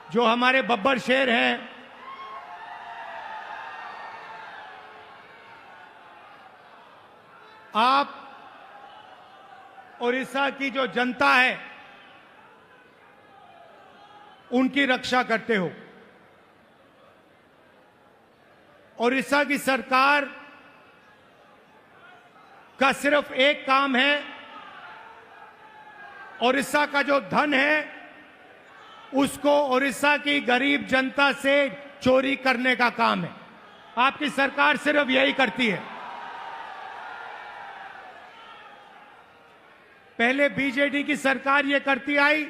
जो हमारे बब्बर शेर हैं, आप ओडिशा की जो जनता है उनकी रक्षा करते हो। ओडिशा की सरकार का सिर्फ एक काम है, ओडिशा का जो धन है उसको ओडिशा की गरीब जनता से चोरी करने का काम है। आपकी सरकार सिर्फ यही करती है। पहले बीजेडी की सरकार ये करती आई,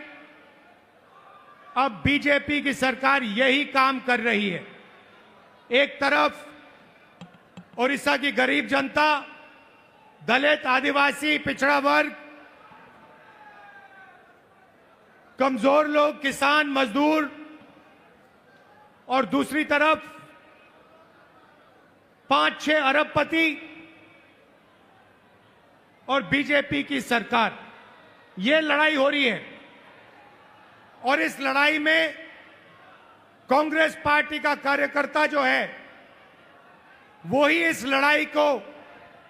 अब बीजेपी की सरकार यही काम कर रही है। एक तरफ ओडिशा की गरीब जनता, दलित, आदिवासी, पिछड़ा वर्ग, कमजोर लोग, किसान, मजदूर, और दूसरी तरफ 5-6 अरबपति और बीजेपी की सरकार, ये लड़ाई हो रही है। और इस लड़ाई में कांग्रेस पार्टी का कार्यकर्ता जो है वो ही इस लड़ाई को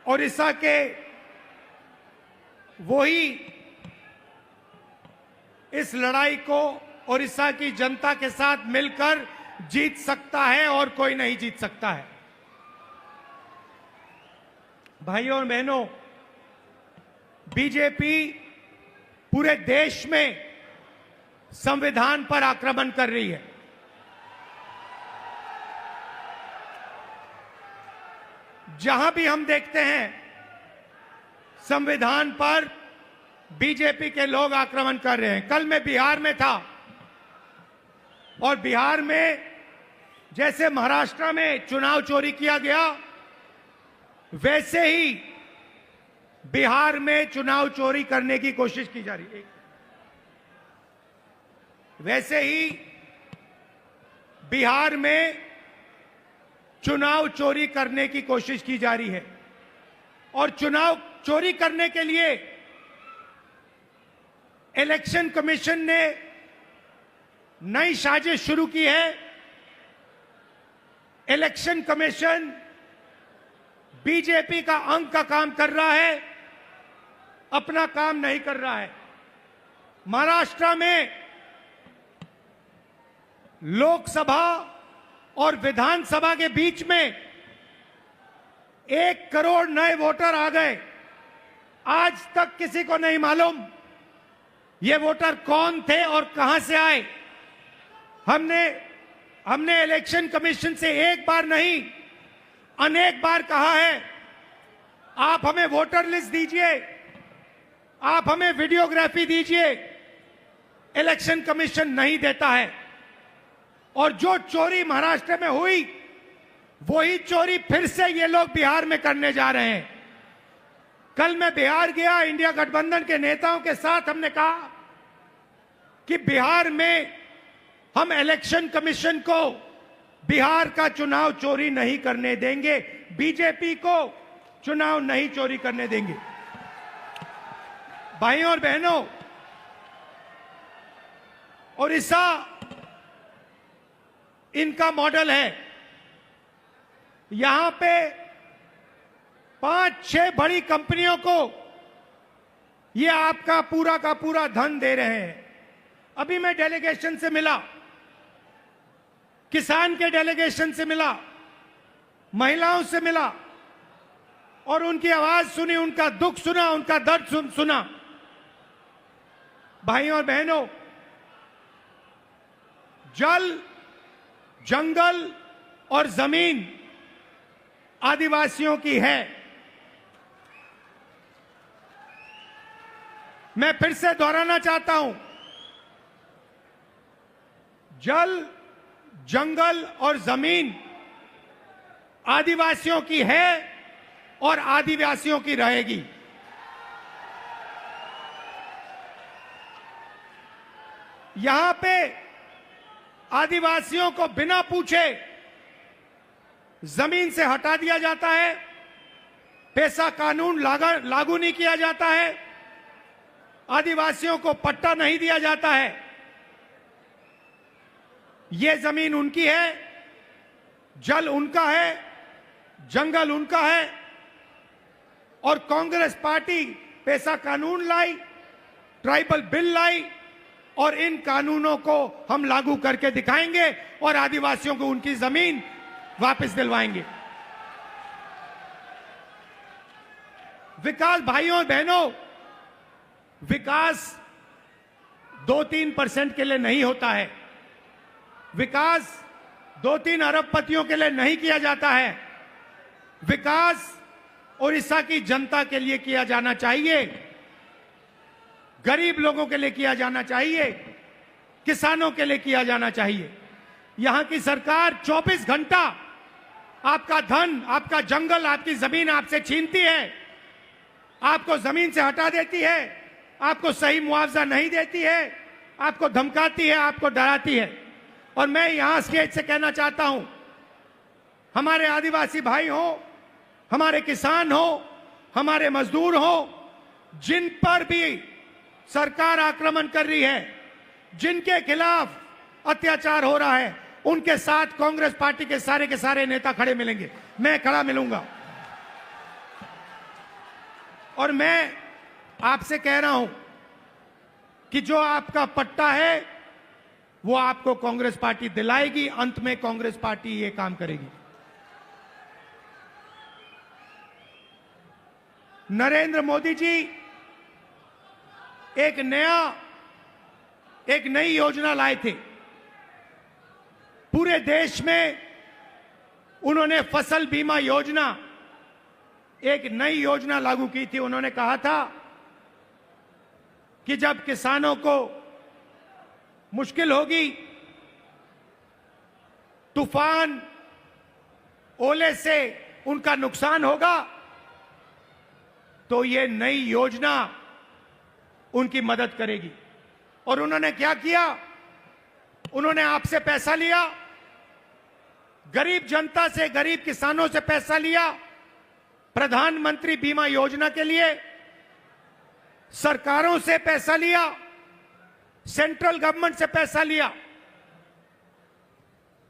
ओडिशा के, वही इस लड़ाई को ओडिशा की जनता के साथ मिलकर जीत सकता है और कोई नहीं जीत सकता है। भाइयों और बहनों, बीजेपी पूरे देश में संविधान पर आक्रमण कर रही है। जहां भी हम देखते हैं संविधान पर बीजेपी के लोग आक्रमण कर रहे हैं। कल मैं बिहार में था और बिहार में जैसे महाराष्ट्र में चुनाव चोरी किया गया, वैसे ही बिहार में चुनाव चोरी करने की कोशिश की जा रही है। वैसे ही बिहार में चुनाव चोरी करने की कोशिश की जा रही है। और चुनाव चोरी करने के लिए इलेक्शन कमीशन ने नई साजिश शुरू की है। इलेक्शन कमीशन बीजेपी का अंग का काम कर रहा है, अपना काम नहीं कर रहा है। महाराष्ट्र में लोकसभा और विधानसभा के बीच में 1 करोड़ नए वोटर आ गए। आज तक किसी को नहीं मालूम ये वोटर कौन थे और कहां से आए। हमने इलेक्शन कमीशन से एक बार नहीं, अनेक बार कहा है, आप हमें वोटर लिस्ट दीजिए, आप हमें वीडियोग्राफी दीजिए। इलेक्शन कमीशन नहीं देता है। और जो चोरी महाराष्ट्र में हुई, वही चोरी फिर से ये लोग बिहार में करने जा रहे हैं। कल मैं बिहार गया, इंडिया गठबंधन के नेताओं के साथ हमने कहा कि बिहार में हम इलेक्शन कमीशन को बिहार का चुनाव चोरी नहीं करने देंगे, बीजेपी को चुनाव नहीं चोरी करने देंगे। भाइयों और बहनों, ओडिशा इनका मॉडल है। यहां पे 5-6 बड़ी कंपनियों को ये आपका पूरा का पूरा धन दे रहे हैं। अभी मैं डेलीगेशन से मिला, किसान के डेलीगेशन से मिला, महिलाओं से मिला और उनकी आवाज सुनी, उनका दुख सुना, उनका दर्द सुना। भाइयों और बहनों, जल, जंगल और जमीन आदिवासियों की है। मैं फिर से दोहराना चाहता हूं, जल, जंगल और जमीन आदिवासियों की है और आदिवासियों की रहेगी। यहां पे आदिवासियों को बिना पूछे जमीन से हटा दिया जाता है, पैसा कानून लागू नहीं किया जाता है, आदिवासियों को पट्टा नहीं दिया जाता है। ये जमीन उनकी है, जल उनका है, जंगल उनका है। और कांग्रेस पार्टी पैसा कानून लाई, ट्राइबल बिल लाई, और इन कानूनों को हम लागू करके दिखाएंगे और आदिवासियों को उनकी जमीन वापस दिलवाएंगे। विकास भाइयों और बहनों, विकास 2-3% के लिए नहीं होता है। विकास 2-3 अरबपतियों के लिए नहीं किया जाता है। विकास उड़ीसा की जनता के लिए किया जाना चाहिए, गरीब लोगों के लिए किया जाना चाहिए, किसानों के लिए किया जाना चाहिए। यहां की सरकार 24 घंटा आपका धन, आपका जंगल, आपकी जमीन आपसे छीनती है, आपको जमीन से हटा देती है, आपको सही मुआवजा नहीं देती है, आपको धमकाती है, आपको डराती है। और मैं यहां स्टेज से कहना चाहता हूं, हमारे आदिवासी भाई हो, हमारे किसान हो, हमारे मजदूर हो, जिन पर भी सरकार आक्रमण कर रही है, जिनके खिलाफ अत्याचार हो रहा है, उनके साथ कांग्रेस पार्टी के सारे नेता खड़े मिलेंगे। मैं खड़ा मिलूंगा। और मैं आपसे कह रहा हूं कि जो आपका पट्टा है वो आपको कांग्रेस पार्टी दिलाएगी। अंत में कांग्रेस पार्टी ये काम करेगी। नरेंद्र मोदी जी एक नई योजना लाए थे। पूरे देश में उन्होंने फसल बीमा योजना, एक नई योजना लागू की थी। उन्होंने कहा था कि जब किसानों को मुश्किल होगी, तूफान, ओले से उनका नुकसान होगा, तो ये नई योजना उनकी मदद करेगी। और उन्होंने क्या किया? उन्होंने आपसे पैसा लिया, गरीब जनता से, गरीब किसानों से पैसा लिया प्रधानमंत्री बीमा योजना के लिए, सरकारों से पैसा लिया, सेंट्रल गवर्नमेंट से पैसा लिया,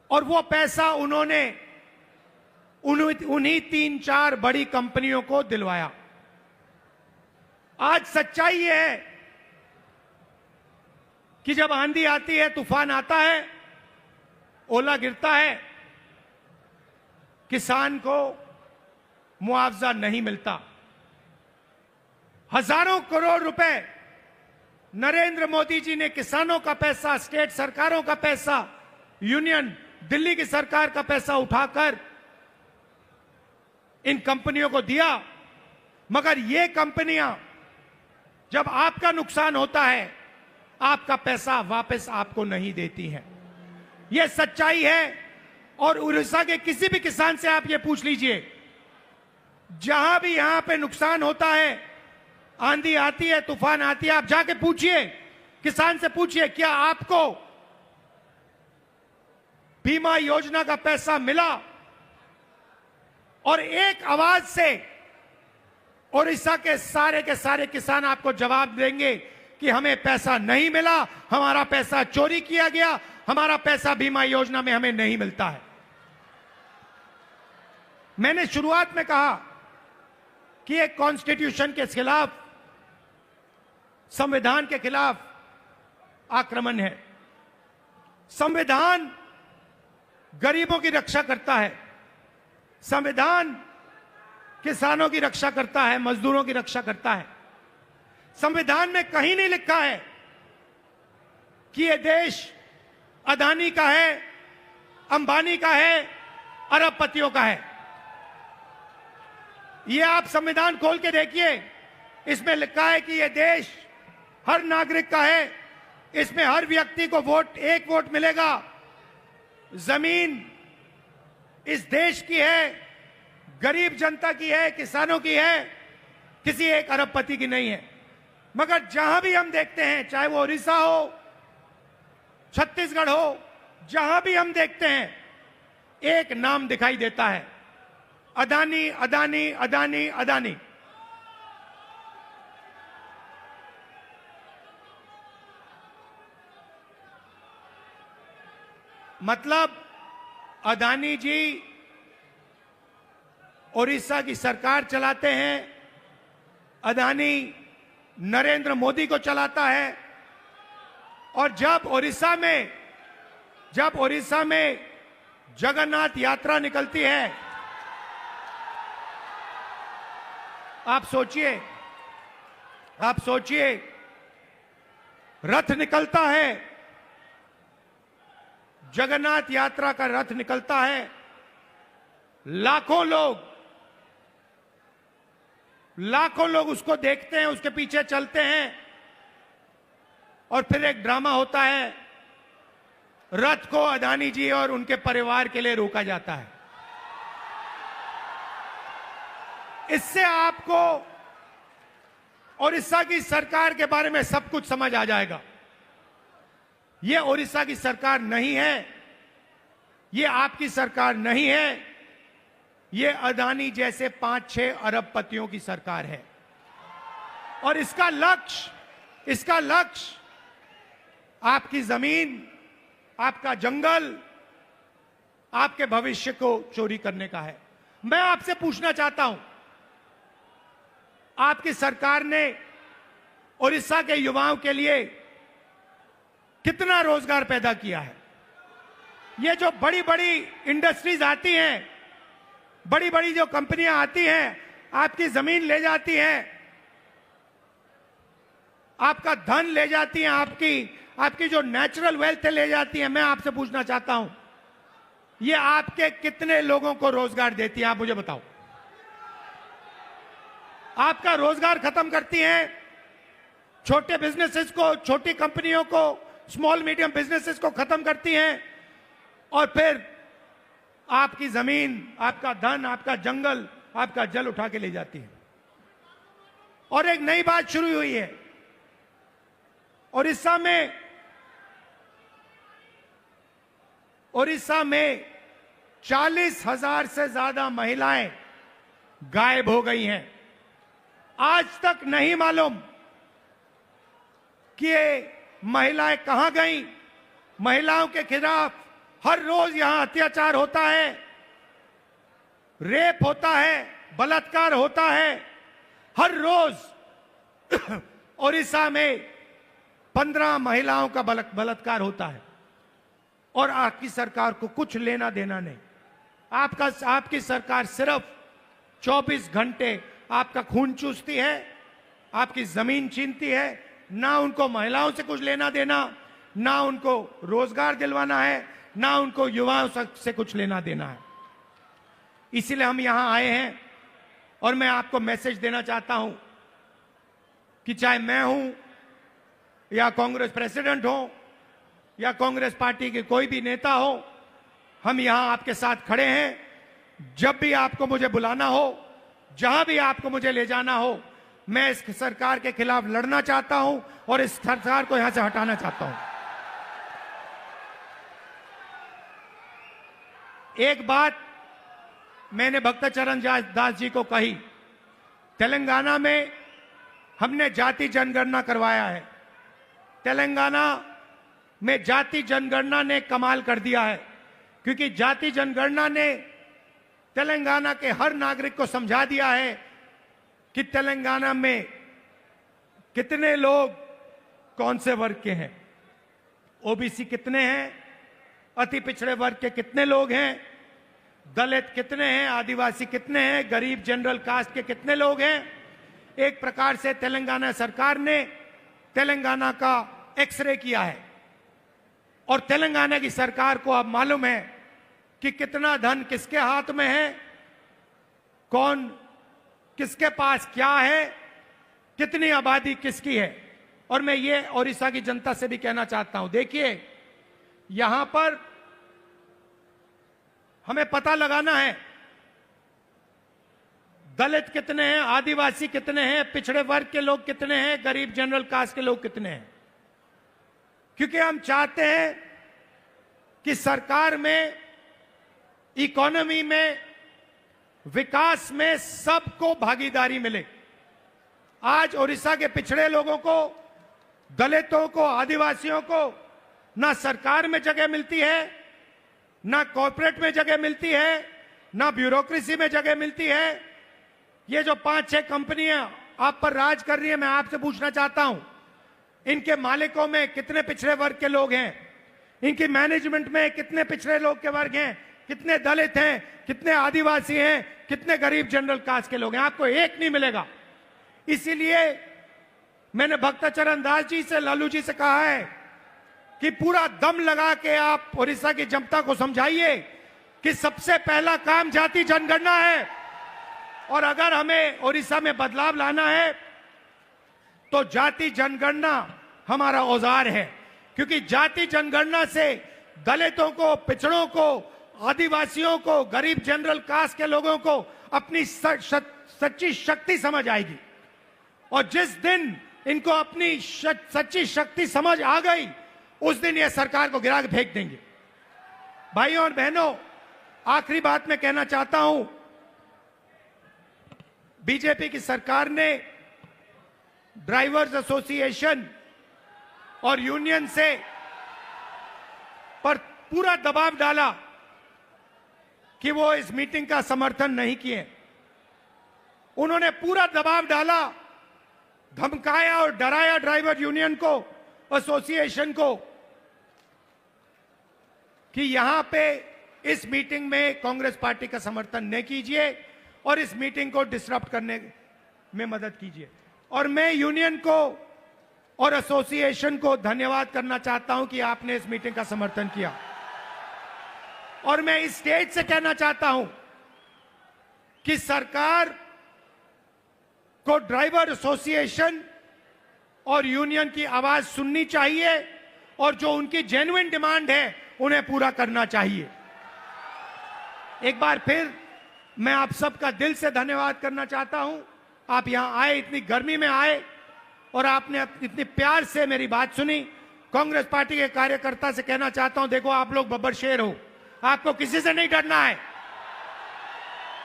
और वो पैसा उन्होंने उन्हीं 3-4 बड़ी कंपनियों को दिलवाया। आज सच्चाई यह है कि जब आंधी आती है, तूफान आता है, ओला गिरता है, किसान को मुआवजा नहीं मिलता। हजारों करोड़ रुपए नरेंद्र मोदी जी ने किसानों का पैसा, स्टेट सरकारों का पैसा, यूनियन दिल्ली की सरकार का पैसा उठाकर इन कंपनियों को दिया। मगर ये कंपनियां जब आपका नुकसान होता है, आपका पैसा वापस आपको नहीं देती हैं। यह सच्चाई है। और उड़ीसा के किसी भी किसान से आप ये पूछ लीजिए, जहां भी यहां पे नुकसान होता है, आंधी आती है, तूफान आती है, आप जाके पूछिए, किसान से पूछिए, क्या आपको बीमा योजना का पैसा मिला? और एक आवाज से उड़ीसा के सारे किसान आपको जवाब देंगे कि हमें पैसा नहीं मिला, हमारा पैसा चोरी किया गया, हमारा पैसा बीमा योजना में हमें नहीं मिलता है। मैंने शुरुआत में कहा कि एक कॉन्स्टिट्यूशन के खिलाफ, संविधान के खिलाफ आक्रमण है। संविधान गरीबों की रक्षा करता है, संविधान किसानों की रक्षा करता है, मजदूरों की रक्षा करता है। संविधान में कहीं नहीं लिखा है कि यह देश अदानी का है, अंबानी का है, अरबपतियों का है। ये आप संविधान खोल के देखिए, इसमें लिखा है कि यह देश हर नागरिक का है, इसमें हर व्यक्ति को एक वोट मिलेगा। जमीन इस देश की है, गरीब जनता की है, किसानों की है, किसी एक अरबपति की नहीं है। मगर जहां भी हम देखते हैं, चाहे वो उड़ीसा हो, छत्तीसगढ़ हो, जहां भी हम देखते हैं, एक नाम दिखाई देता है, अदानी, अदानी, अदानी, अदानी। मतलब अदानी जी ओडिशा की सरकार चलाते हैं, अदानी नरेंद्र मोदी को चलाता है। और जब ओडिशा में जगन्नाथ यात्रा निकलती है, आप सोचिए रथ निकलता है, जगन्नाथ यात्रा का रथ निकलता है, लाखों लोग उसको देखते हैं, उसके पीछे चलते हैं, और फिर एक ड्रामा होता है, रथ को अदानी जी और उनके परिवार के लिए रोका जाता है। इससे आपको ओडिशा की सरकार के बारे में सब कुछ समझ आ जाएगा। यह ओडिशा की सरकार नहीं है, यह आपकी सरकार नहीं है, यह अदानी जैसे 5-6 अरबपतियों की सरकार है। और इसका लक्ष्य आपकी जमीन, आपका जंगल, आपके भविष्य को चोरी करने का है। मैं आपसे पूछना चाहता हूं, आपकी सरकार ने ओडिशा के युवाओं के लिए कितना रोजगार पैदा किया है? ये जो बड़ी बड़ी इंडस्ट्रीज आती हैं, बड़ी बड़ी जो कंपनियां आती हैं, आपकी जमीन ले जाती हैं, आपका धन ले जाती हैं, आपकी जो नेचुरल वेल्थ ले जाती है। मैं आपसे पूछना चाहता हूं, ये आपके कितने लोगों को रोजगार देती है? आप मुझे बताओ। आपका रोजगार खत्म करती हैं, छोटे बिजनेसेस को, छोटी कंपनियों को, स्मॉल मीडियम बिजनेसेस को खत्म करती हैं, और फिर आपकी जमीन, आपका धन, आपका जंगल, आपका जल उठा के ले जाती है। और एक नई बात शुरू हुई है ओडिशा में 40,000 से ज्यादा महिलाएं गायब हो गई हैं। आज तक नहीं मालूम कि ये महिलाएं कहां गईं। महिलाओं के खिलाफ हर रोज यहां अत्याचार होता है, रेप होता है, बलात्कार होता है। हर रोज ओडिशा में 15 महिलाओं का बलात्कार होता है, और आपकी सरकार को कुछ लेना देना नहीं। आपकी सरकार सिर्फ 24 घंटे आपका खून चूसती है, आपकी जमीन छीनती है। ना उनको महिलाओं से कुछ लेना देना, ना उनको रोजगार दिलवाना है, ना उनको युवाओं से कुछ लेना देना है। इसीलिए हम यहां आए हैं, और मैं आपको मैसेज देना चाहता हूं कि चाहे मैं हूं, या कांग्रेस प्रेसिडेंट हो, या कांग्रेस पार्टी के कोई भी नेता हो, हम यहां आपके साथ खड़े हैं। जब भी आपको मुझे बुलाना हो, जहां भी आपको मुझे ले जाना हो, मैं इस सरकार के खिलाफ लड़ना चाहता हूं, और इस सरकार को यहां से हटाना चाहता हूं। एक बात मैंने भक्तचरण दास जी को कही, तेलंगाना में हमने जाति जनगणना करवाया है। तेलंगाना में जाति जनगणना ने कमाल कर दिया है, क्योंकि जाति जनगणना ने तेलंगाना के हर नागरिक को समझा दिया है कि तेलंगाना में कितने लोग कौन से वर्ग के हैं, ओबीसी कितने हैं, अति पिछड़े वर्ग के कितने लोग हैं, दलित कितने हैं, आदिवासी कितने हैं, गरीब जनरल कास्ट के कितने लोग हैं। एक प्रकार से तेलंगाना सरकार ने तेलंगाना का एक्सरे किया है, और तेलंगाना की सरकार को अब मालूम है कि कितना धन किसके हाथ में है, कौन किसके पास क्या है, कितनी आबादी किसकी है। और मैं ये ओडिशा की जनता से भी कहना चाहता हूं, देखिए यहां पर हमें पता लगाना है दलित कितने हैं, आदिवासी कितने हैं, पिछड़े वर्ग के लोग कितने हैं, गरीब जनरल कास्ट के लोग कितने हैं। क्योंकि हम चाहते हैं कि सरकार में, इकोनॉमी में, विकास में सबको भागीदारी मिले। आज ओडिशा के पिछड़े लोगों को, दलितों को, आदिवासियों को ना सरकार में जगह मिलती है, ना कॉर्पोरेट में जगह मिलती है, ना ब्यूरोक्रेसी में जगह मिलती है। ये जो 5-6 कंपनियां आप पर राज कर रही है, मैं आपसे पूछना चाहता हूं, इनके मालिकों में कितने पिछड़े वर्ग के लोग हैं? इनकी मैनेजमेंट में कितने पिछड़े लोग के वर्ग हैं? कितने दलित हैं? कितने आदिवासी हैं? कितने गरीब जनरल कास्ट के लोग हैं? आपको एक नहीं मिलेगा। इसीलिए मैंने भक्तचरण दास जी से, लालू जी से कहा है कि पूरा दम लगा के आप ओडिशा की जनता को समझाइए कि सबसे पहला काम जाति जनगणना है, और अगर हमें ओडिशा में बदलाव लाना है तो जाति जनगणना हमारा औजार है। क्योंकि जाति जनगणना से दलितों को, पिछड़ों को, आदिवासियों को, गरीब जनरल कास्ट के लोगों को अपनी सच्ची शक्ति समझ आएगी। और जिस दिन इनको अपनी सच्ची शक्ति समझ आ गई, उस दिन ये सरकार को गिरा के फेंक देंगे। भाइयों और बहनों, आखिरी बात मैं कहना चाहता हूं, बीजेपी की सरकार ने ड्राइवर्स एसोसिएशन और यूनियन से पर पूरा दबाव डाला कि वो इस मीटिंग का समर्थन नहीं किए। उन्होंने पूरा दबाव डाला, धमकाया और डराया ड्राइवर यूनियन को, एसोसिएशन को, कि यहां पे इस मीटिंग में कांग्रेस पार्टी का समर्थन न कीजिए और इस मीटिंग को डिसरप्ट करने में मदद कीजिए। और मैं यूनियन को और एसोसिएशन को धन्यवाद करना चाहता हूं कि आपने इस मीटिंग का समर्थन किया। और मैं इस स्टेज से कहना चाहता हूं कि सरकार को ड्राइवर एसोसिएशन और यूनियन की आवाज सुननी चाहिए और जो उनकी जेन्युइन डिमांड है उन्हें पूरा करना चाहिए। एक बार फिर मैं आप सबका दिल से धन्यवाद करना चाहता हूं। आप यहां आए, इतनी गर्मी में आए और आपने इतनी प्यार से मेरी बात सुनी। कांग्रेस पार्टी के कार्यकर्ता से कहना चाहता हूं, देखो आप लोग बब्बर शेर हो, आपको किसी से नहीं डरना है।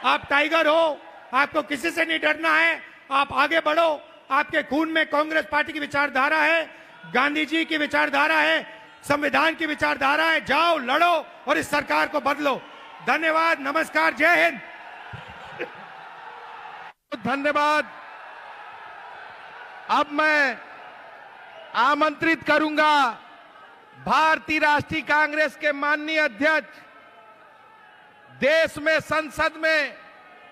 आप टाइगर हो, आपको किसी से नहीं डरना है। आप आगे बढ़ो, आपके खून में कांग्रेस पार्टी की विचारधारा है, गांधी जी की विचारधारा है, संविधान की विचारधारा है। जाओ, लड़ो और इस सरकार को बदलो। धन्यवाद, नमस्कार, जय हिंद। धन्यवाद। अब मैं आमंत्रित करूंगा भारतीय राष्ट्रीय कांग्रेस के माननीय अध्यक्ष, देश में संसद में,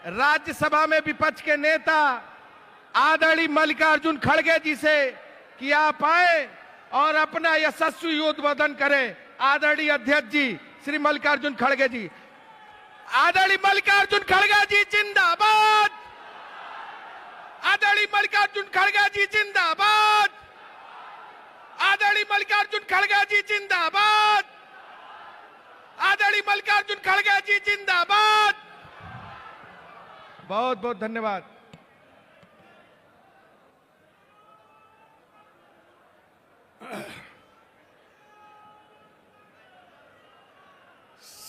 राज्यसभा में विपक्ष के नेता आदरणीय मल्लिकार्जुन खड़गे जी से कि आप आए और अपना यशस्वी उद्बोधन करें। आदरणीय अध्यक्ष जी श्री मल्लिकार्जुन खड़गे जी। आदरणीय मल्लिकार्जुन खड़गे जी जिंदाबाद। आदरणीय मल्लिकार्जुन खड़गे जी जिंदाबाद। आदरणीय मल्लिकार्जुन खड़गे जी जिंदाबाद। आदरणीय मल्लिकार्जुन खड़गे जी जिंदाबाद। बहुत बहुत धन्यवाद।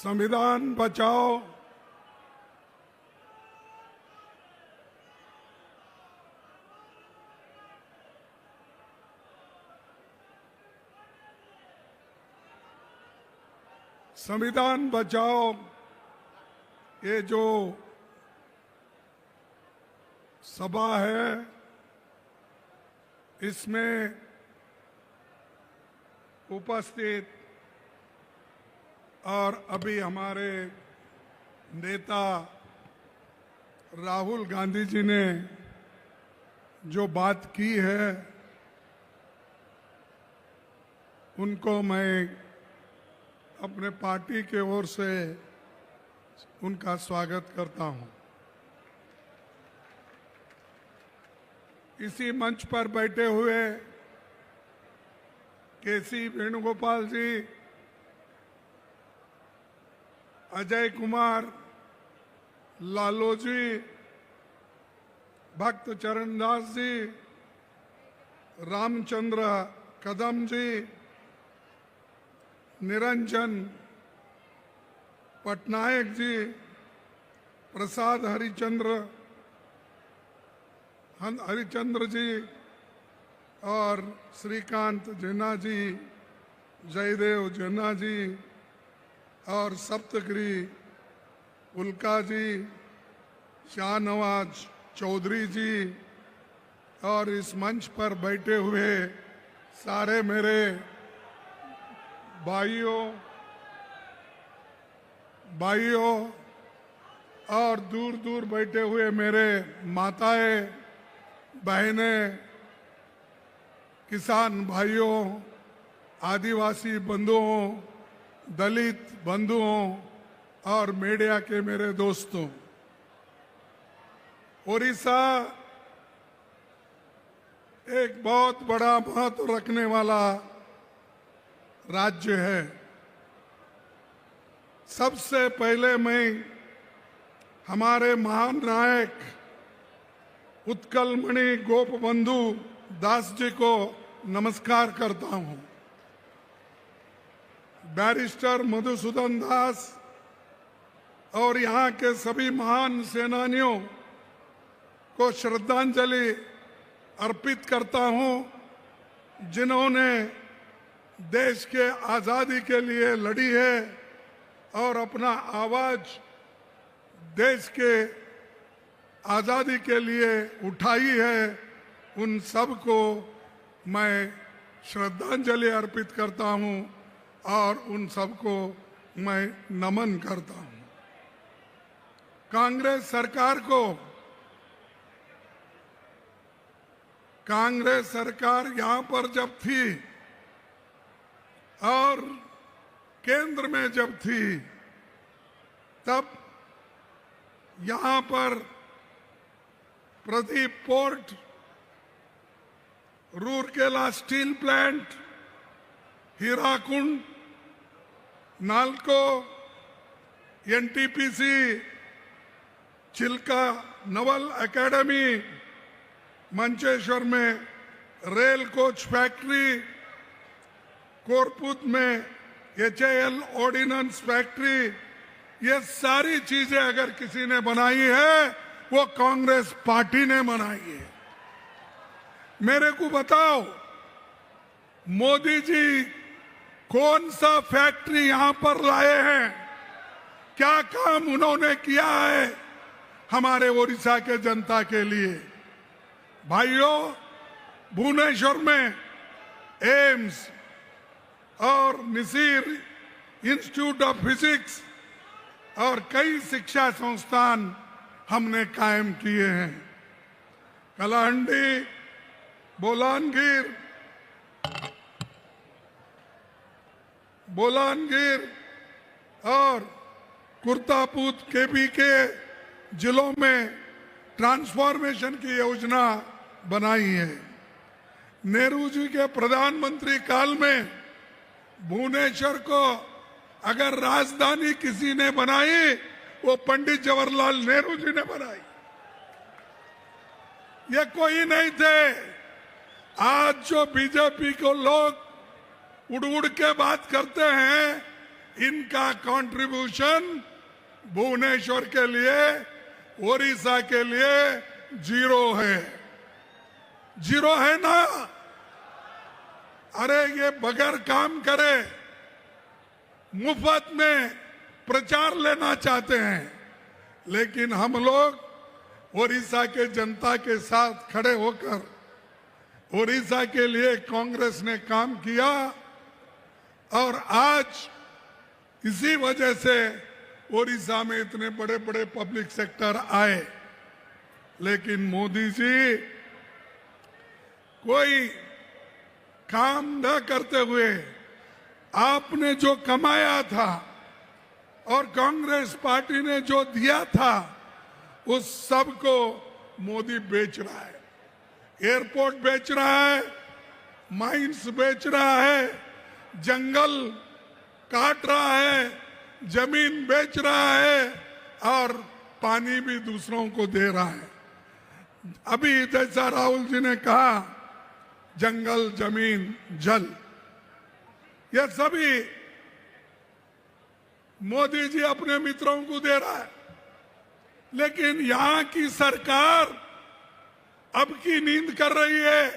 संविधान बचाओ, संविधान बचाओ। ये जो सभा है, इसमें उपस्थित और अभी हमारे नेता राहुल गांधी जी ने जो बात की है, उनको मैं अपने पार्टी के ओर से उनका स्वागत करता हूं। इसी मंच पर बैठे हुए केसी वेणुगोपाल जी, अजय कुमार, लालू जी, भक्त चरण दास जी, रामचंद्र कदम जी, निरंजन पटनायक जी, प्रसाद हरिचंद्र जी और श्रीकांत जेना जी, जयदेव जेना जी, और सप्तगिरी उल्का जी, शाहनवाज चौधरी जी और इस मंच पर बैठे हुए सारे मेरे भाइयों और दूर दूर बैठे हुए मेरे माताएं, बहनें, किसान भाइयों, आदिवासी बंधुओं, दलित बंधुओं और मीडिया के मेरे दोस्तों, ओडिशा एक बहुत बड़ा महत्व रखने वाला राज्य है। सबसे पहले मैं हमारे महान नायक उत्कलमणि गोपबंधु दास जी को नमस्कार करता हूं। बैरिस्टर मधुसूदन दास और यहाँ के सभी महान सेनानियों को श्रद्धांजलि अर्पित करता हूं, जिन्होंने देश के आजादी के लिए लड़ी है और अपना आवाज देश के आजादी के लिए उठाई है। उन सब को मैं श्रद्धांजलि अर्पित करता हूं और उन सब को मैं नमन करता हूं। कांग्रेस सरकार यहां पर जब थी और केंद्र में जब थी, तब यहां पर Paradip port, Rourkela steel plant, Hirakud, Nalco, NTPC, Chilka naval academy, Mancheswar में रेल कोच फैक्ट्री, कोरपुत में HAL ऑर्डिनेंस फैक्ट्री, ये सारी चीजें अगर किसी ने बनाई है वो कांग्रेस पार्टी ने बनाई है। मेरे को बताओ, मोदी जी कौन सा फैक्ट्री यहां पर लाए हैं? क्या काम उन्होंने किया है हमारे ओडिशा के जनता के लिए? भाइयों, भुवनेश्वर में एम्स और निसीर इंस्टीट्यूट ऑफ फिजिक्स और कई शिक्षा संस्थान हमने कायम किए हैं। कलाहंडी, बोलानगिर और कुर्तापूत केपी के जिलों में ट्रांसफॉर्मेशन की योजना बनाई है। नेहरू जी के प्रधानमंत्री काल में भुवनेश्वर को अगर राजधानी किसी ने बनाई, वो पंडित जवाहरलाल नेहरू जी ने बनाई। ये कोई नहीं थे। आज जो बीजेपी को लोग उड़ उड़ के बात करते हैं, इनका कंट्रीब्यूशन भुवनेश्वर के लिए, ओडिशा के लिए जीरो है। जीरो है ना? अरे ये बगैर काम करे मुफ्त में प्रचार लेना चाहते हैं, लेकिन हम लोग ओडिशा के जनता के साथ खड़े होकर ओडिशा के लिए कांग्रेस ने काम किया और आज इसी वजह से ओडिशा में इतने बड़े बड़े पब्लिक सेक्टर आए। लेकिन मोदी जी कोई काम न करते हुए आपने जो कमाया था और कांग्रेस पार्टी ने जो दिया था, उस सब को मोदी बेच रहा है। एयरपोर्ट बेच रहा है, माइंस बेच रहा है, जंगल काट रहा है, जमीन बेच रहा है और पानी भी दूसरों को दे रहा है। अभी जैसा राहुल जी ने कहा, जंगल, जमीन, जल, यह सभी मोदी जी अपने मित्रों को दे रहा है। लेकिन यहां की सरकार अब की नींद कर रही है,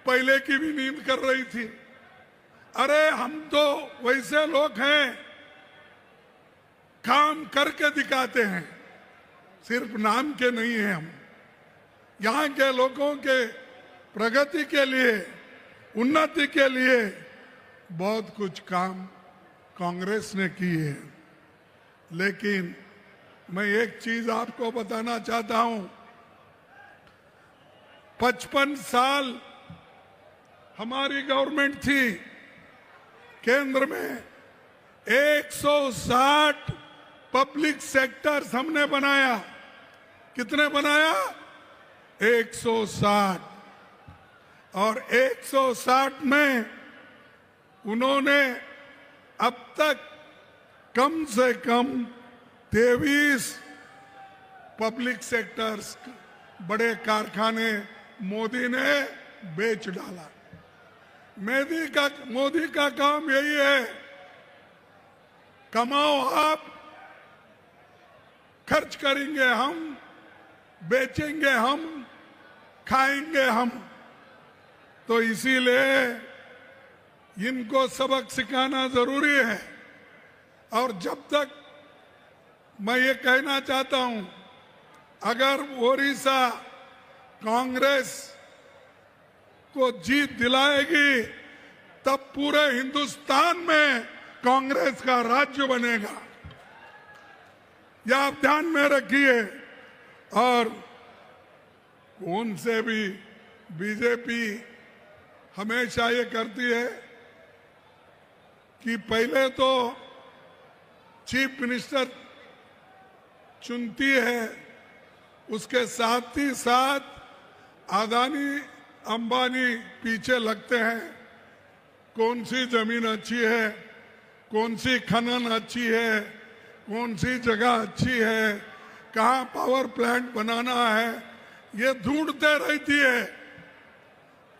पहले की भी नींद कर रही थी। अरे हम तो वैसे लोग हैं काम करके दिखाते हैं, सिर्फ नाम के नहीं हैं हम। यहाँ के लोगों के प्रगति के लिए, उन्नति के लिए बहुत कुछ काम कांग्रेस ने की है। लेकिन मैं एक चीज आपको बताना चाहता हूं, 55 साल हमारी गवर्नमेंट थी, केंद्र में 160 पब्लिक सेक्टर्स हमने बनाया। कितने बनाया? 160। और 160 में उन्होंने अब तक कम से कम 23 पब्लिक सेक्टर्स, बड़े कारखाने मोदी ने बेच डाला। मोदी का काम यही है, कमाओ आप, खर्च करेंगे हम, बेचेंगे हम, खाएंगे हम। तो इसीलिए इनको सबक सिखाना जरूरी है। और जब तक, मैं ये कहना चाहता हूं, अगर ओडिशा कांग्रेस को जीत दिलाएगी तब पूरे हिंदुस्तान में कांग्रेस का राज्य बनेगा। यह आप ध्यान में रखिए। और कौन से भी बीजेपी हमेशा ये करती है कि पहले तो चीफ मिनिस्टर चुनती है, उसके साथ ही साथ अदानी अंबानी पीछे लगते हैं। कौन सी जमीन अच्छी है, कौन सी खनन अच्छी है, कौन सी जगह अच्छी है, कहाँ पावर प्लांट बनाना है, ये ढूंढते रहती है।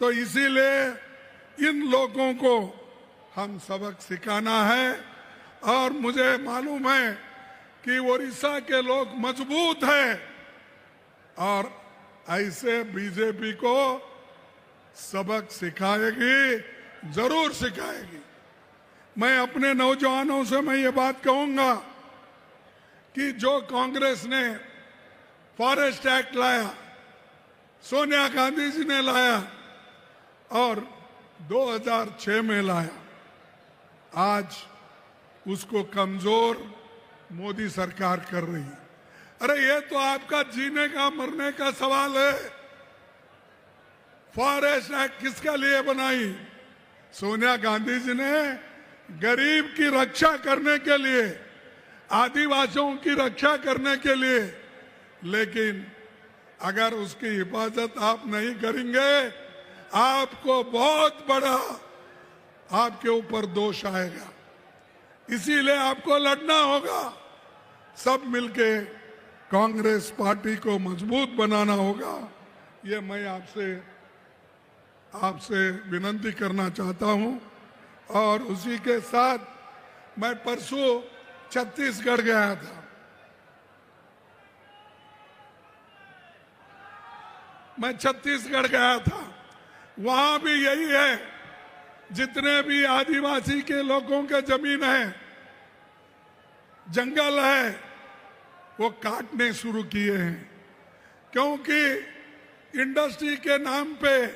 तो इसीलिए इन लोगों को हम सबक सिखाना है। और मुझे मालूम है कि ओडिशा के लोग मजबूत हैं और ऐसे बीजेपी को सबक सिखाएगी, जरूर सिखाएगी। मैं अपने नौजवानों से मैं ये बात कहूंगा कि जो कांग्रेस ने फॉरेस्ट एक्ट लाया, सोनिया गांधी जी ने लाया और 2006 में लाया, आज उसको कमजोर मोदी सरकार कर रही है। अरे ये तो आपका जीने का मरने का सवाल है। फॉरेस्ट एक्ट किसके लिए बनाई? सोनिया गांधी जी ने गरीब की रक्षा करने के लिए, आदिवासियों की रक्षा करने के लिए। लेकिन अगर उसकी हिफाजत आप नहीं करेंगे, आपको बहुत बड़ा आपके ऊपर दोष आएगा। इसीलिए आपको लड़ना होगा, सब मिलके कांग्रेस पार्टी को मजबूत बनाना होगा। ये मैं आपसे विनती करना चाहता हूं। और उसी के साथ मैं परसों छत्तीसगढ़ गया था। मैं छत्तीसगढ़ गया था, वहां भी यही है, जितने भी आदिवासी के लोगों के जमीन है, जंगल है, वो काटने शुरू किए हैं। क्योंकि इंडस्ट्री के नाम पे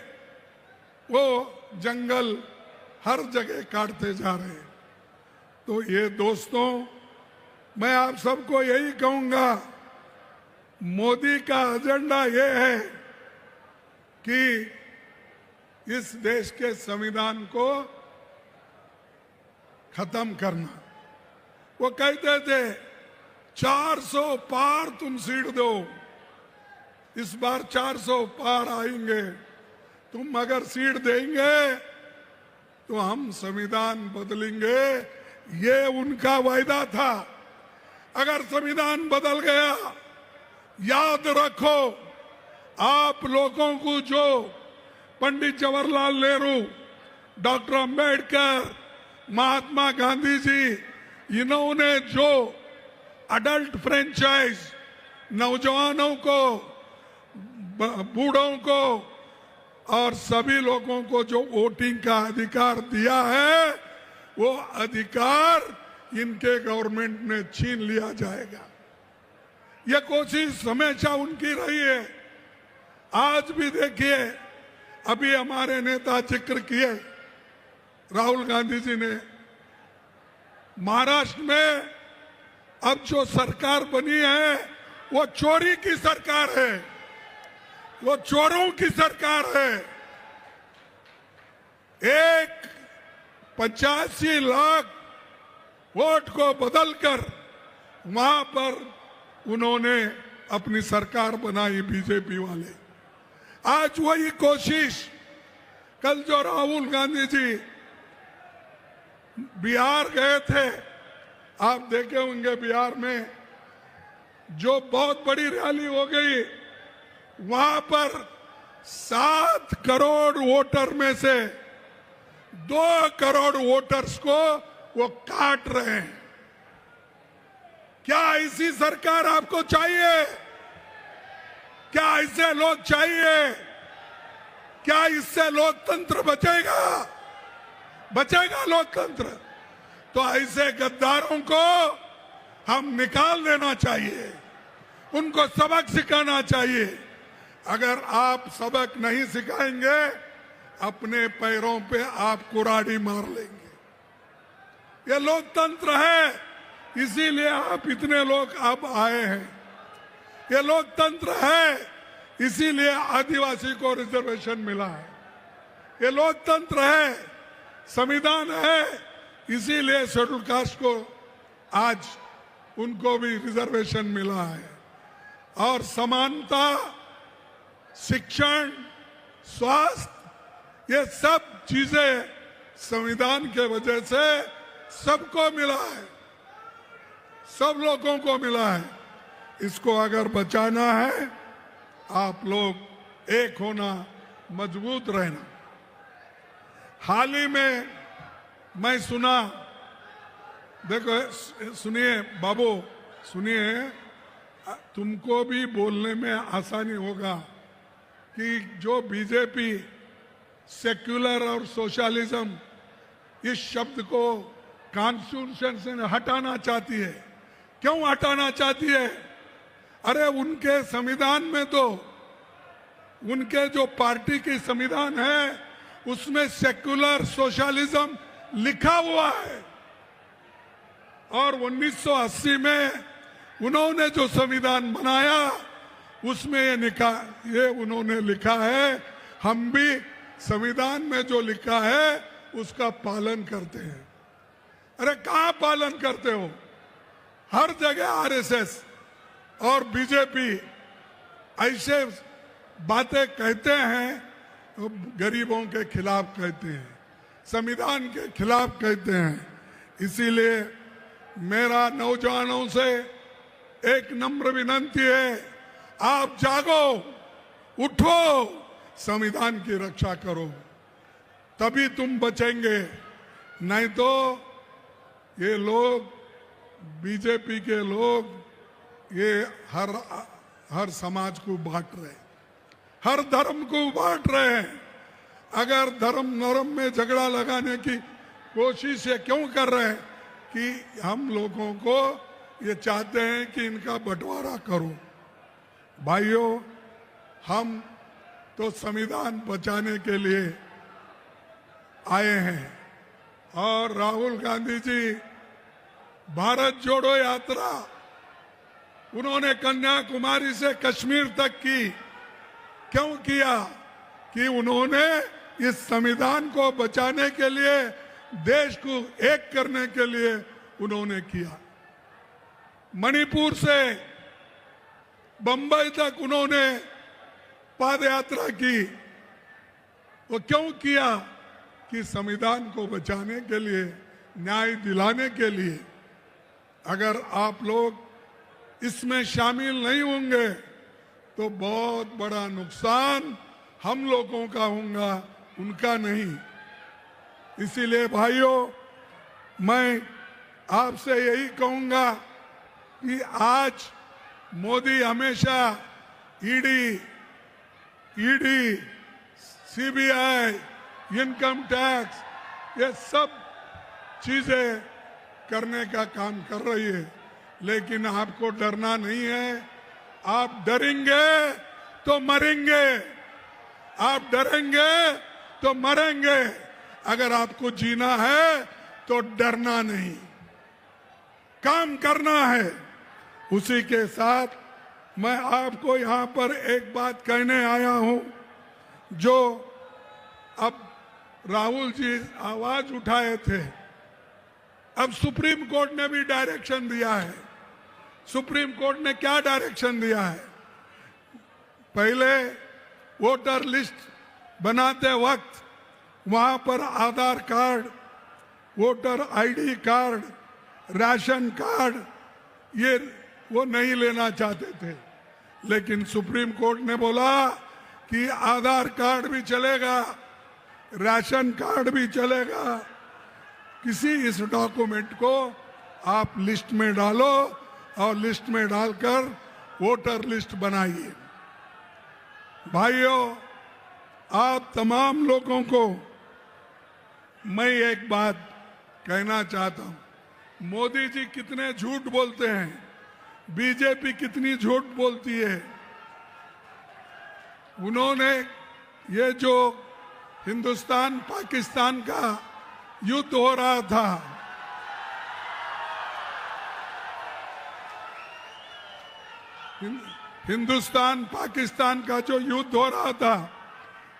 वो जंगल हर जगह काटते जा रहे हैं। तो ये दोस्तों, मैं आप सबको यही कहूंगा, मोदी का एजेंडा ये है कि इस देश के संविधान को खत्म करना। वो कहते थे 400 पार तुम सीट दो, इस बार 400 पार आएंगे। तुम अगर सीट देंगे तो हम संविधान बदलेंगे, ये उनका वायदा था। अगर संविधान बदल गया, याद रखो, आप लोगों को जो पंडित जवाहरलाल नेहरू, डॉक्टर अंबेडकर, महात्मा गांधी जी, इन्होंने जो अडल्ट फ्रेंचाइज नौजवानों को, बूढ़ों को और सभी लोगों को जो वोटिंग का अधिकार दिया है, वो अधिकार इनके गवर्नमेंट ने छीन लिया जाएगा। यह कोशिश हमेशा उनकी रही है। आज भी देखिए, अभी हमारे नेता जिक्र किए राहुल गांधी जी ने, महाराष्ट्र में अब जो सरकार बनी है वो चोरी की सरकार है, वो चोरों की सरकार है। 85 लाख वोट को बदलकर वहां पर उन्होंने अपनी सरकार बनाई बीजेपी वाले। आज वही कोशिश, कल जो राहुल गांधी जी बिहार गए थे, आप देखे होंगे बिहार में जो बहुत बड़ी रैली हो गई, वहां पर 7 करोड़ वोटर में से 2 करोड़ वोटर्स को वो काट रहे हैं। क्या ऐसी सरकार आपको चाहिए? क्या ऐसे लोग चाहिए? क्या इससे लोकतंत्र बचेगा? बचेगा लोकतंत्र? तो ऐसे गद्दारों को हम निकाल देना चाहिए, उनको सबक सिखाना चाहिए। अगर आप सबक नहीं सिखाएंगे, अपने पैरों पे आप कुराड़ी मार लेंगे। ये लोकतंत्र है, इसीलिए आप इतने लोग अब आए हैं। ये लोकतंत्र है, इसीलिए आदिवासी को रिजर्वेशन मिला है। ये लोकतंत्र है, संविधान है, इसीलिए शेड्यूल कास्ट को आज उनको भी रिजर्वेशन मिला है। और समानता, शिक्षण, स्वास्थ्य, ये सब चीजें संविधान के वजह से सबको मिला है, सब लोगों को मिला है। इसको अगर बचाना है, आप लोग एक होना, मजबूत रहना। हाल ही में मैं सुना, देखो सुनिए बाबू, सुनिए, तुमको भी बोलने में आसानी होगा कि जो बीजेपी सेक्युलर और सोशलिज्म इस शब्द को कॉन्स्टिट्यूशन से हटाना चाहती है। क्यों हटाना चाहती है? अरे उनके संविधान में तो, उनके जो पार्टी की संविधान है उसमें सेक्युलर सोशलिज्म लिखा हुआ है। और 1980 में उन्होंने जो संविधान बनाया उसमें ये उन्होंने लिखा है, हम भी संविधान में जो लिखा है उसका पालन करते हैं। अरे कहाँ पालन करते हो? हर जगह आरएसएस और बीजेपी ऐसे बातें कहते हैं, गरीबों के खिलाफ कहते हैं, संविधान के खिलाफ कहते हैं। इसीलिए मेरा नौजवानों से एक नम्र विनती है, आप जागो, उठो, संविधान की रक्षा करो, तभी तुम बचेंगे। नहीं तो ये लोग, बीजेपी के लोग, ये हर समाज को बांट रहे, हर धर्म को बांट रहे हैं। अगर धर्म नरम में झगड़ा लगाने की कोशिश ये क्यों कर रहे हैं? कि हम लोगों को ये चाहते हैं कि इनका बंटवारा करो। भाइयों, हम तो संविधान बचाने के लिए आए हैं। और राहुल गांधी जी भारत जोड़ो यात्रा उन्होंने कन्याकुमारी से कश्मीर तक की। क्यों किया? कि उन्होंने इस संविधान को बचाने के लिए, देश को एक करने के लिए उन्होंने किया। मणिपुर से बंबई तक उन्होंने पद यात्रा की। वो क्यों किया? कि संविधान को बचाने के लिए, न्याय दिलाने के लिए। अगर आप लोग इसमें शामिल नहीं होंगे तो बहुत बड़ा नुकसान हम लोगों का होगा, उनका नहीं। इसीलिए भाइयों, मैं आपसे यही कहूंगा कि आज मोदी हमेशा ईडी, सीबीआई, इनकम टैक्स, ये सब चीजें करने का काम कर रही है, लेकिन आपको डरना नहीं है। आप डरेंगे तो मरेंगे, आप डरेंगे तो मरेंगे। अगर आपको जीना है तो डरना नहीं, काम करना है। उसी के साथ मैं आपको यहां पर एक बात कहने आया हूं, जो अब राहुल जी आवाज उठाए थे, अब सुप्रीम कोर्ट ने भी डायरेक्शन दिया है। सुप्रीम कोर्ट ने क्या डायरेक्शन दिया है? पहले वोटर लिस्ट बनाते वक्त वहां पर Aadhaar card, voter ID card, ration card ये वो नहीं लेना चाहते थे, लेकिन सुप्रीम कोर्ट ने बोला कि आधार कार्ड भी चलेगा, राशन कार्ड भी चलेगा। किसी इस डॉक्यूमेंट को आप लिस्ट में डालो और लिस्ट में डालकर वोटर लिस्ट बनाइए। भाइयों, आप तमाम लोगों को मैं एक बात कहना चाहता हूं। मोदी जी कितने झूठ बोलते हैं, बीजेपी कितनी झूठ बोलती है। उन्होंने ये जो हिंदुस्तान पाकिस्तान का युद्ध हो रहा था, हिंदुस्तान पाकिस्तान का जो युद्ध हो रहा था,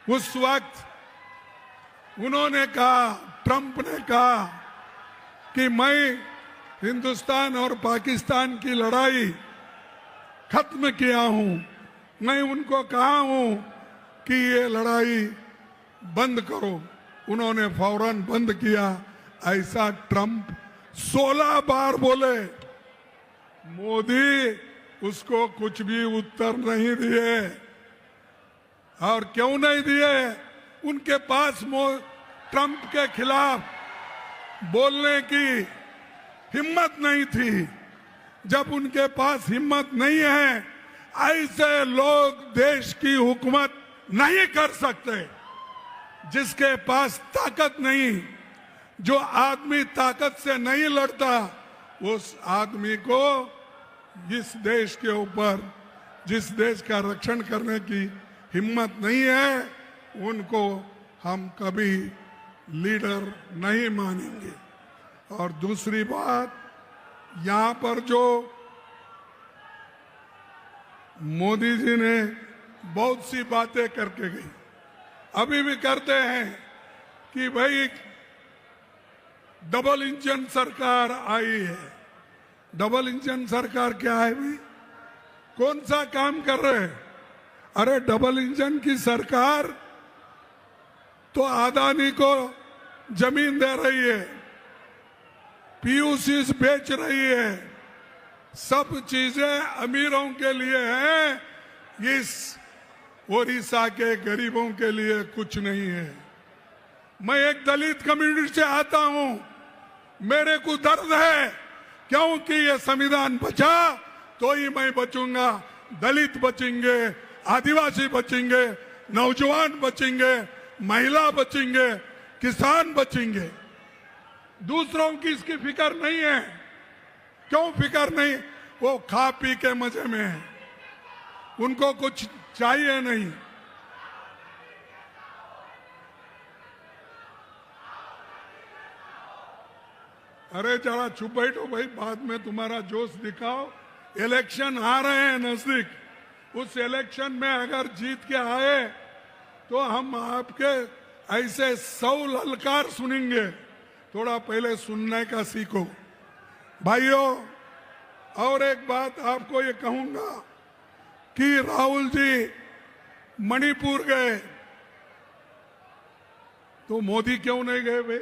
उस वक्त उन्होंने कहा, ट्रंप ने कहा कि मैं हिंदुस्तान और पाकिस्तान की लड़ाई खत्म किया हूं। मैं उनको कहा हूं कि ये लड़ाई बंद करो, उन्होंने फौरन बंद किया। ऐसा ट्रंप 16 बार बोले, मोदी उसको कुछ भी उत्तर नहीं दिए। और क्यों नहीं दिए? उनके पास ट्रंप के खिलाफ बोलने की हिम्मत नहीं थी। जब उनके पास हिम्मत नहीं है, ऐसे लोग देश की हुकूमत नहीं कर सकते। जिसके पास ताकत नहीं, जो आदमी ताकत से नहीं लड़ता, उस आदमी को इस देश के ऊपर, जिस देश का रक्षण करने की हिम्मत नहीं है, उनको हम कभी लीडर नहीं मानेंगे। और दूसरी बात, यहां पर जो मोदी जी ने बहुत सी बातें करके गई, अभी भी करते हैं कि भाई डबल इंजन सरकार आई है। डबल इंजन सरकार क्या है भाई? कौन सा काम कर रहे हैं? अरे डबल इंजन की सरकार तो अदानी को जमीन दे रही है, पीयूसी बेच रही है, सब चीजें अमीरों के लिए हैं, इस ओडिशा के गरीबों के लिए कुछ नहीं है। मैं एक दलित कम्युनिटी से आता हूं, मेरे को दर्द है, क्योंकि ये संविधान बचा तो ही मैं बचूंगा। दलित बचेंगे, आदिवासी बचेंगे, नौजवान बचेंगे, महिला बचेंगे, किसान बचेंगे। दूसरों की इसकी फिक्र नहीं है। क्यों फिक्र नहीं? वो खा पी के मजे में है, उनको कुछ चाहिए नहीं। अरे जरा चुप बैठो भाई, बाद में तुम्हारा जोश दिखाओ। इलेक्शन आ रहे हैं नजदीक, उस इलेक्शन में अगर जीत के आए तो हम आपके ऐसे 100 ललकार सुनेंगे। थोड़ा पहले सुनने का सीखो भाइयों। और एक बात आपको ये कहूंगा कि राहुल जी मणिपुर गए तो मोदी क्यों नहीं गए भाई?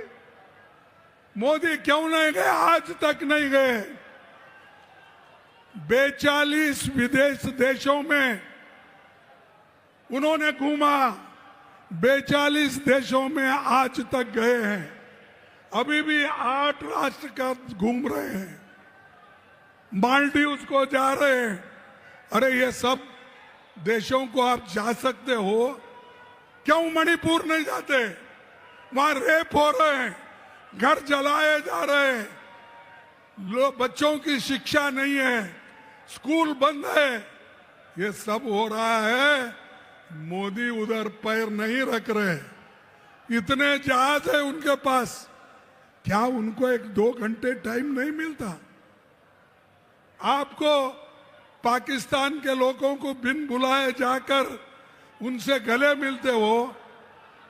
मोदी क्यों नहीं गए? आज तक नहीं गए। 42 विदेश देशों में उन्होंने घूमा, 42 देशों में आज तक गए हैं। अभी भी 8 राष्ट्र का घूम रहे हैं, मालदीव्स को जा रहे हैं। अरे ये सब देशों को आप जा सकते हो, क्यों मणिपुर नहीं जाते? वहां रेप हो रहे हैं, घर जलाए जा रहे हैं, बच्चों की शिक्षा नहीं है, स्कूल बंद है, ये सब हो रहा है। मोदी उधर पैर नहीं रख रहे। इतने जहाज है उनके पास, क्या उनको 1-2 घंटे टाइम नहीं मिलता? आपको पाकिस्तान के लोगों को बिन बुलाए जाकर उनसे गले मिलते हो,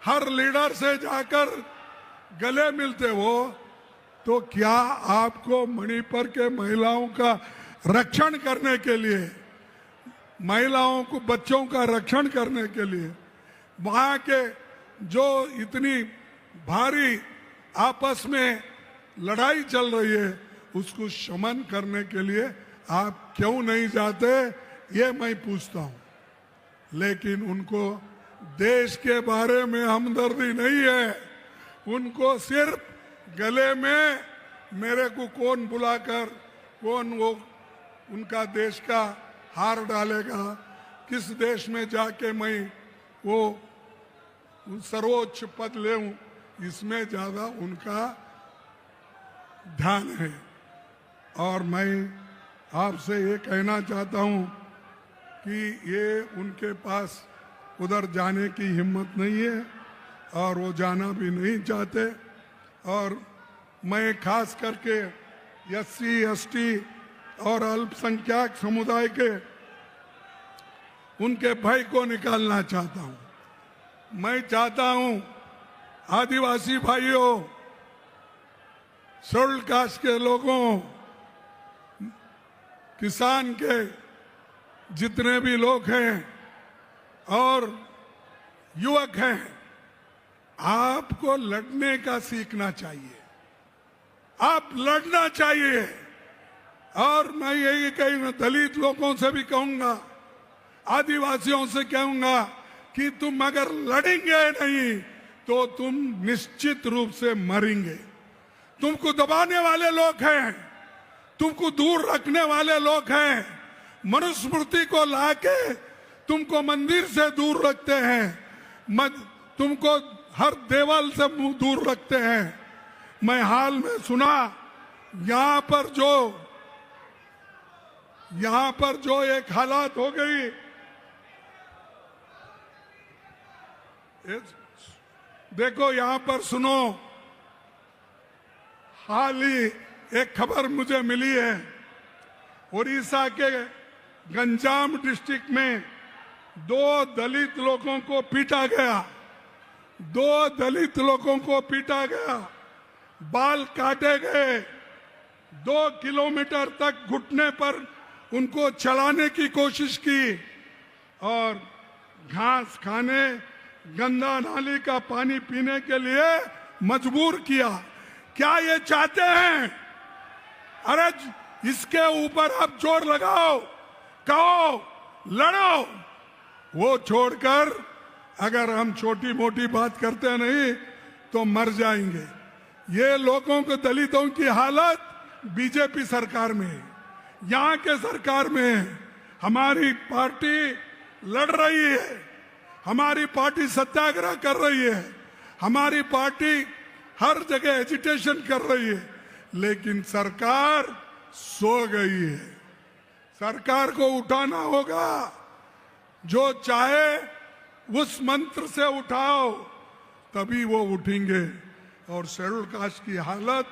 हर लीडर से जाकर गले मिलते हो, तो क्या आपको मणिपुर के महिलाओं का रक्षण करने के लिए, महिलाओं को, बच्चों का रक्षण करने के लिए, वहां के जो इतनी भारी आपस में लड़ाई चल रही है उसको शमन करने के लिए आप क्यों नहीं जाते, ये मैं पूछता हूं। लेकिन उनको देश के बारे में हमदर्दी नहीं है, उनको सिर्फ गले में मेरे को कौन बुलाकर कौन वो उनका देश का हार डालेगा, किस देश में जाके मैं वो सर्वोच्च पद लेऊं, इसमें ज्यादा उनका ध्यान है। और मैं आपसे ये कहना चाहता हूं कि ये उनके पास उधर जाने की हिम्मत नहीं है और वो जाना भी नहीं चाहते। और मैं खास करके SC ST और अल्पसंख्यक समुदाय के उनके भय को निकालना चाहता हूं। मैं चाहता हूं आदिवासी भाइयों, शेड्यूल्ड कास्ट के लोगों, किसान के जितने भी लोग हैं और युवक हैं, आपको लड़ने का सीखना चाहिए, आप लड़ना चाहिए। और मैं यही कहीं दलित लोगों से भी कहूंगा, आदिवासियों से कहूंगा कि तुम अगर लड़ेंगे नहीं तो तुम निश्चित रूप से मरेंगे। तुमको दबाने वाले लोग हैं, तुमको दूर रखने वाले लोग हैं, मनुस्मृति को लाके तुमको मंदिर से दूर रखते हैं, तुमको हर देवल से दूर रखते हैं। मैं हाल में सुना यहां पर जो एक हालात हो गई, देखो यहां पर सुनो, हाल ही एक खबर मुझे मिली है, उड़ीसा के गंजाम डिस्ट्रिक्ट में 2 दलित लोगों को पीटा गया, 2 दलित लोगों को पीटा गया, बाल काटे गए, 2 किलोमीटर तक घुटने पर उनको चलाने की कोशिश की और घास खाने, गंदा नाली का पानी पीने के लिए मजबूर किया। क्या ये चाहते हैं? अरे इसके ऊपर आप जोर लगाओ, कहो, लड़ो। वो छोड़कर अगर हम छोटी मोटी बात करते नहीं तो मर जाएंगे। ये लोगों को, दलितों की हालत बीजेपी सरकार में है, यहाँ के सरकार में है। हमारी पार्टी लड़ रही है, हमारी पार्टी सत्याग्रह कर रही है, हमारी पार्टी हर जगह एजिटेशन कर रही है, लेकिन सरकार सो गई है। सरकार को उठाना होगा, जो चाहे उस मंत्र से उठाओ, तभी वो उठेंगे। और शेड्यूल्ड कास्ट की हालत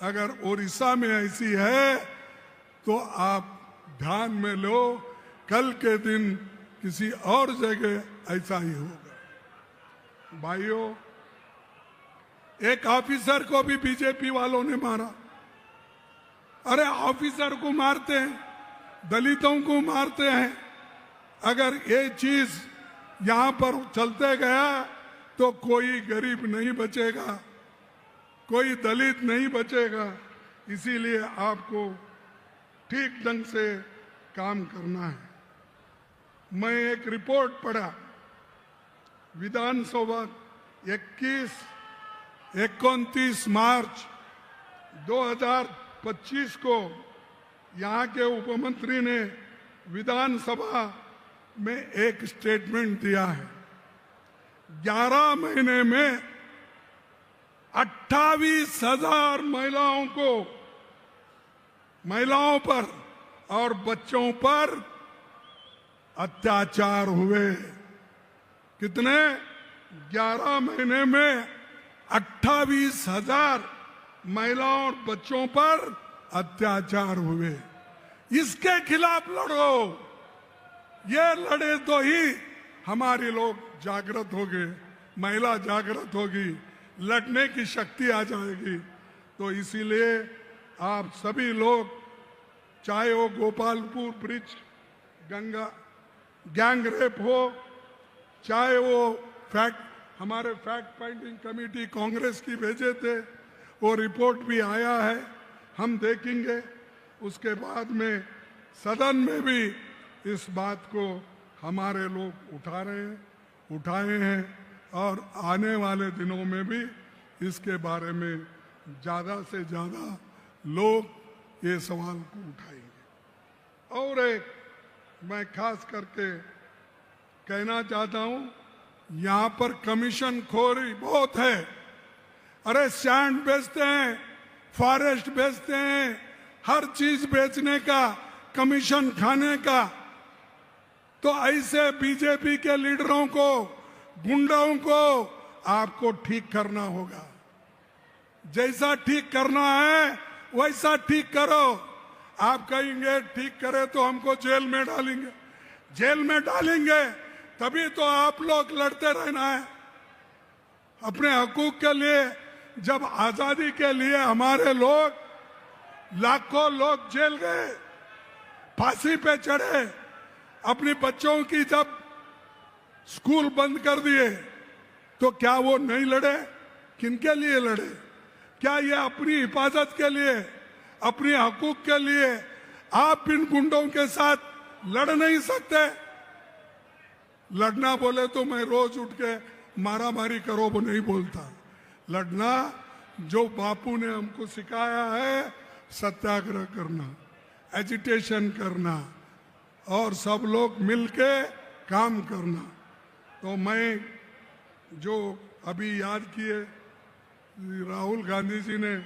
अगर उड़ीसा में ऐसी है तो आप ध्यान में लो, कल के दिन किसी और जगह ऐसा ही होगा। भाइयों, एक ऑफिसर को भी बीजेपी वालों ने मारा। अरे ऑफिसर को मारते हैं, दलितों को मारते हैं। अगर ये चीज यहां पर चलते गया तो कोई गरीब नहीं बचेगा, कोई दलित नहीं बचेगा। इसीलिए आपको ठीक ढंग से काम करना है। मैं एक रिपोर्ट पढ़ा, विधानसभा 29 मार्च 2025 को यहाँ के उपमंत्री ने विधानसभा में एक स्टेटमेंट दिया है। 11 महीने में 28,000 महिलाओं को महिलाओं पर और बच्चों पर अत्याचार हुए। कितने? 11 महीने में 28,000 महिलाओं और बच्चों पर अत्याचार हुए। इसके खिलाफ लड़ो। ये लड़े तो ही हमारे लोग जागृत होंगे, महिला जागृत होगी, लड़ने की शक्ति आ जाएगी। तो इसीलिए आप सभी लोग, चाहे वो Gopalpur bridge Ganga gang rape हो, चाहे वो हमारे फैक्ट फाइंडिंग कमेटी कांग्रेस की भेजे थे, वो रिपोर्ट भी आया है, हम देखेंगे। उसके बाद में सदन में भी इस बात को हमारे लोग उठाए हैं और आने वाले दिनों में भी इसके बारे में ज्यादा से ज्यादा लोग ये सवाल को उठाएंगे। और एक मैं खास करके कहना चाहता हूं, यहां पर कमीशन खोरी बहुत है। अरे सैंड बेचते हैं, फॉरेस्ट बेचते हैं, हर चीज बेचने का, कमीशन खाने का। तो ऐसे बीजेपी के लीडरों को, गुंडों को आपको ठीक करना होगा। जैसा ठीक करना है वैसा ठीक करो। आप कहेंगे ठीक करे तो हमको जेल में डालेंगे, जेल में डालेंगे तभी तो आप लोग लड़ते रहना है अपने हकूक के लिए। जब आजादी के लिए हमारे लोग, लाखों लोग जेल गए, फांसी पे चढ़े, अपने बच्चों की जब स्कूल बंद कर दिए, तो क्या वो नहीं लड़े? किनके लिए लड़े? क्या ये अपनी हिफाजत के लिए, अपने हकूक के लिए आप इन गुंडों के साथ लड़ नहीं सकते? लड़ना बोले तो मैं रोज उठ के मारा मारी करो वो नहीं बोलता। लड़ना जो बापू ने हमको सिखाया है, सत्याग्रह करना, एजिटेशन करना और सब लोग मिलके काम करना। तो मैं जो अभी याद किए, राहुल गांधी जी ने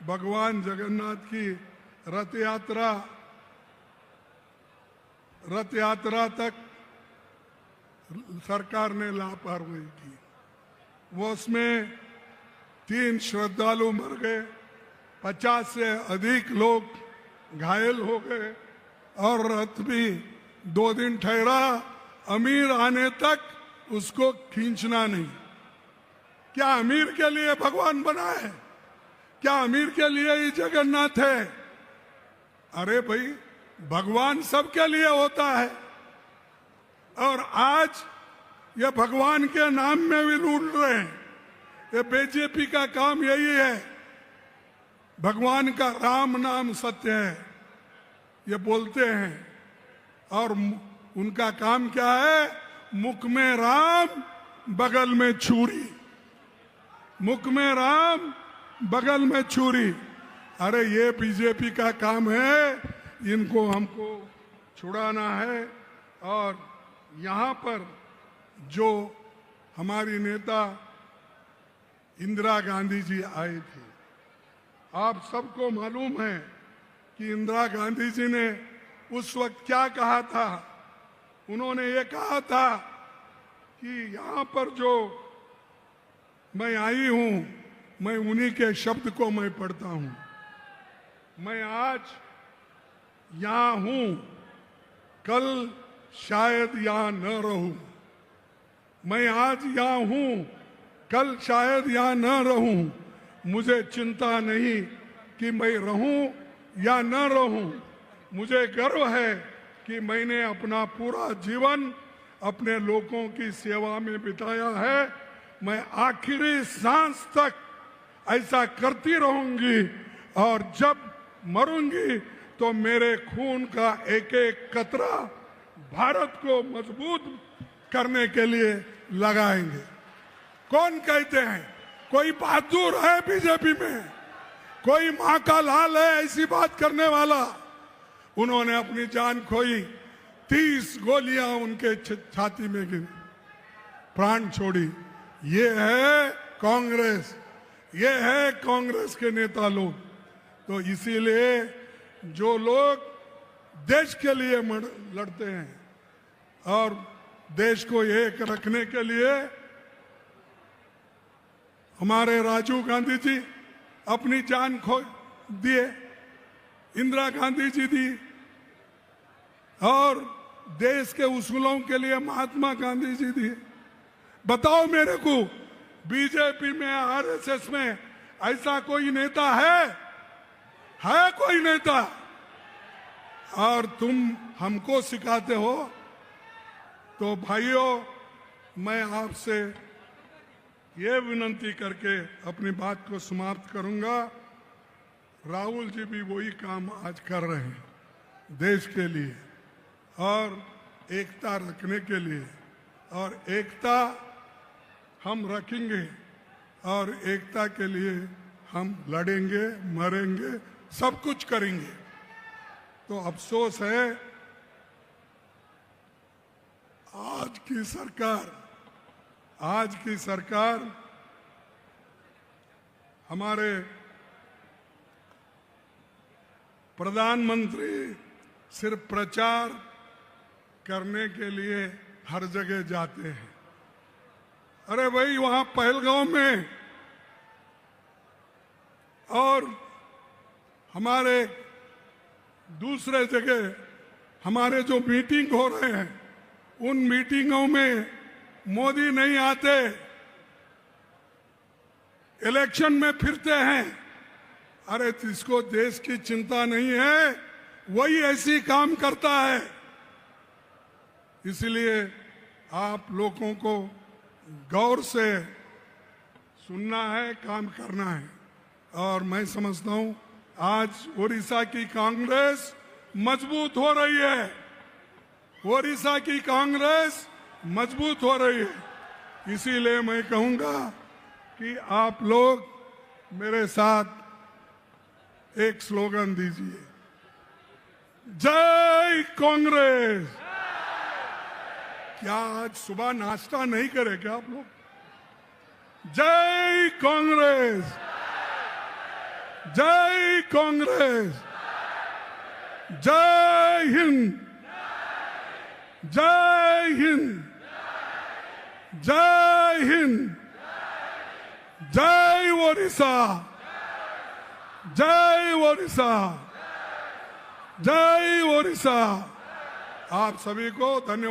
भगवान जगन्नाथ की रथ यात्रा तक सरकार ने लापरवाही की। वो उसमें 3 श्रद्धालु मर गए, 50 से अधिक लोग घायल हो गए और रथ भी 2 दिन ठहरा। अमीर आने तक उसको खींचना नहीं। क्या अमीर के लिए भगवान बना है? क्या अमीर के लिए ही जगन्नाथ है? अरे भाई, भगवान सबके लिए होता है। और आज ये भगवान के नाम में भी लूट रहे हैं। ये बीजेपी का काम यही है। भगवान का राम नाम सत्य है ये बोलते हैं, और उनका काम क्या है? मुख में राम, बगल में छुरी। मुख में राम, बगल में छुरी। अरे ये बीजेपी का काम है, इनको हमको छुड़ाना है। और यहाँ पर जो हमारी नेता इंदिरा गांधी जी आई थी, आप सबको मालूम है कि इंदिरा गांधी जी ने उस वक्त क्या कहा था। उन्होंने ये कहा था कि यहाँ पर जो मैं आई हूं, मैं उन्हीं के शब्द को मैं पढ़ता हूं। मैं आज यहाँ हूं, कल शायद यहाँ न रहूं। मैं आज यहाँ हूं, कल शायद यहाँ न रहूं। मुझे चिंता नहीं कि मैं रहूं या न रहूं। मुझे गर्व है कि मैंने अपना पूरा जीवन अपने लोगों की सेवा में बिताया है। मैं आखिरी सांस तक ऐसा करती रहूंगी, और जब मरूंगी तो मेरे खून का एक एक कतरा भारत को मजबूत करने के लिए लगाएंगे। कौन कहते हैं? कोई बहादुर है बीजेपी में? कोई मां का लाल है ऐसी बात करने वाला? उन्होंने अपनी जान खोई, 30 गोलियां उनके छाती में गिरी, प्राण छोड़ी। ये है कांग्रेस, ये है कांग्रेस के नेता लोग। तो इसीलिए जो लोग देश के लिए लड़ते हैं और देश को एक रखने के लिए हमारे राजीव गांधी जी अपनी जान खो दिए, इंदिरा गांधी जी दी, और देश के उसूलों के लिए महात्मा गांधी जी दिए। बताओ मेरे को, बीजेपी में, आरएसएस में ऐसा कोई नेता है कोई नेता? और तुम हमको सिखाते हो। तो भाइयों, मैं आपसे ये विनंती करके अपनी बात को समाप्त करूंगा। राहुल जी भी वही काम आज कर रहे हैं देश के लिए और एकता रखने के लिए, और एकता हम रखेंगे और एकता के लिए हम लड़ेंगे, मरेंगे, सब कुछ करेंगे। तो अफसोस है आज की सरकार हमारे प्रधानमंत्री सिर्फ प्रचार करने के लिए हर जगह जाते हैं। अरे भाई, वहां पहलगांव में और हमारे दूसरे जगह हमारे जो मीटिंग हो रहे हैं, उन मीटिंगों में मोदी नहीं आते, इलेक्शन में फिरते हैं। अरे जिसको देश की चिंता नहीं है वही ऐसी काम करता है। इसलिए आप लोगों को गौर से सुनना है, काम करना है। और मैं समझता हूं आज ओडिशा की कांग्रेस मजबूत हो रही है, ओडिशा की कांग्रेस मजबूत हो रही है। इसीलिए मैं कहूंगा कि आप लोग मेरे साथ एक स्लोगन दीजिए, जय कांग्रेस। क्या आज सुबह नाश्ता नहीं करे क्या आप लोग? जय कांग्रेस, जय कांग्रेस, जय हिंद, जय हिंद, जय हिंद, जय ओडिशा, जय ओडिशा, जय ओडिशा। आप सभी को धन्यवाद।